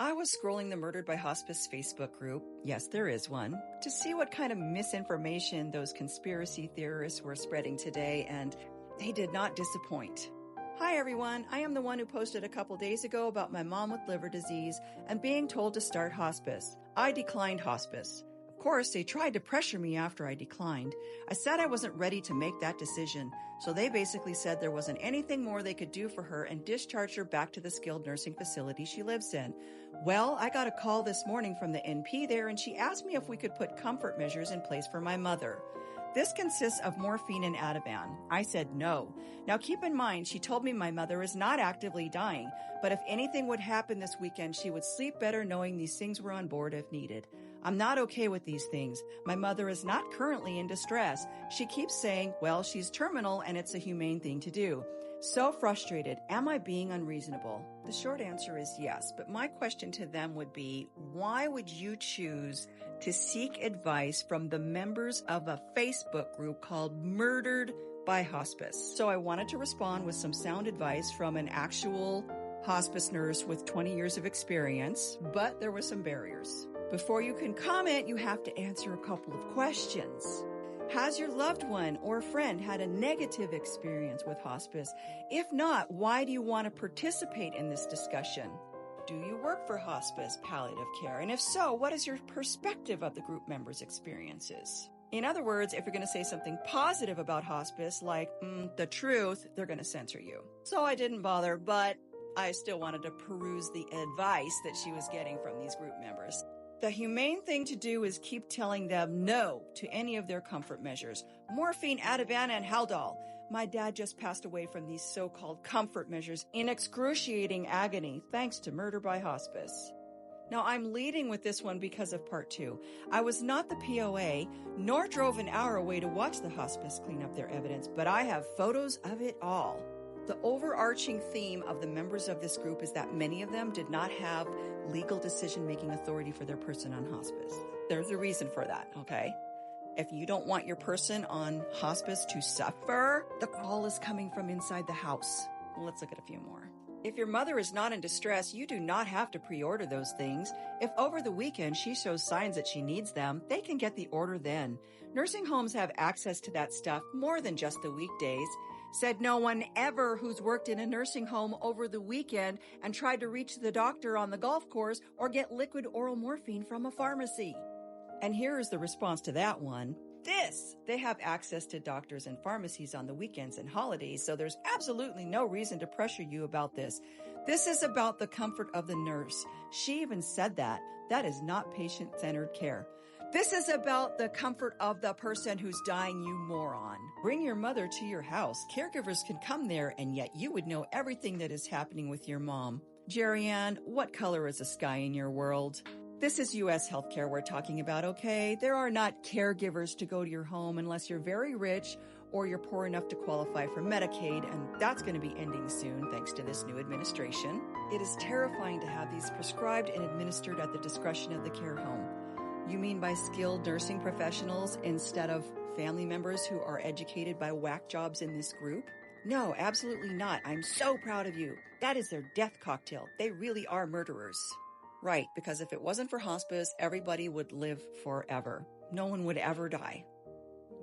I was scrolling the Murdered by Hospice Facebook group, yes, there is one, to see what kind of misinformation those conspiracy theorists were spreading today, and they did not disappoint. Hi everyone, I am the one who posted a couple days ago about my mom with liver disease and being told to start hospice. I declined hospice. Of course, they tried to pressure me after I declined. I said I wasn't ready to make that decision, so they basically said there wasn't anything more they could do for her and discharged her back to the skilled nursing facility she lives in. Well, I got a call this morning from the NP there, and she asked me if we could put comfort measures in place for my mother. This consists of morphine and Ativan. I said no. Now keep in mind, she told me my mother is not actively dying, but if anything would happen this weekend, she would sleep better knowing these things were on board if needed. I'm not okay with these things. My mother is not currently in distress. She keeps saying, well, she's terminal and it's a humane thing to do. So frustrated. Am I being unreasonable? The short answer is yes, but my question to them would be, why would you choose to seek advice from the members of a Facebook group called Murdered by Hospice? So I wanted to respond with some sound advice from an actual hospice nurse with 20 years of experience, but there were some barriers. Before you can comment, you have to answer a couple of questions. Has your loved one or friend had a negative experience with hospice? If not, why do you want to participate in this discussion? Do you work for hospice palliative care? And if so, what is your perspective of the group members' experiences? In other words, if you're going to say something positive about hospice, like the truth, they're going to censor you. So I didn't bother, but I still wanted to peruse the advice that she was getting from these group members. The humane thing to do is keep telling them no to any of their comfort measures. Morphine, Ativan, and Haldol. My dad just passed away from these so-called comfort measures in excruciating agony, thanks to Murder by Hospice. Now, I'm leading with this one because of part 2. I was not the POA, nor drove an hour away to watch the hospice clean up their evidence, but I have photos of it all. The overarching theme of the members of this group is that many of them did not have legal decision-making authority for their person on hospice. There's a reason for that, okay? If you don't want your person on hospice to suffer, the call is coming from inside the house. Let's look at a few more. If your mother is not in distress, you do not have to pre-order those things. If over the weekend she shows signs that she needs them, they can get the order then. Nursing homes have access to that stuff more than just the weekdays. Said no one ever who's worked in a nursing home over the weekend and tried to reach the doctor on the golf course or get liquid oral morphine from a pharmacy. And here is the response to that one. They have access to doctors and pharmacies on the weekends and holidays, so there's absolutely no reason to pressure you about this. This is about the comfort of the nurse. She even said that. That is not patient-centered care. This is about the comfort of the person who's dying, you moron. Bring your mother to your house. Caregivers can come there, and yet you would know everything that is happening with your mom. Jerry Ann, what color is the sky in your world? This is U.S. healthcare we're talking about, okay? There are not caregivers to go to your home unless you're very rich or you're poor enough to qualify for Medicaid, and that's going to be ending soon thanks to this new administration. It is terrifying to have these prescribed and administered at the discretion of the care home. You mean by skilled nursing professionals instead of family members who are educated by whack jobs in this group? No, absolutely not. I'm so proud of you. That is their death cocktail. They really are murderers. Right, because if it wasn't for hospice, everybody would live forever. No one would ever die.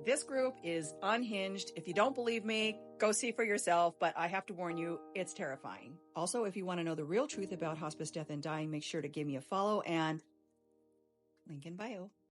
This group is unhinged. If you don't believe me, go see for yourself, but I have to warn you, it's terrifying. Also, if you want to know the real truth about hospice death and dying, make sure to give me a follow and link in bio.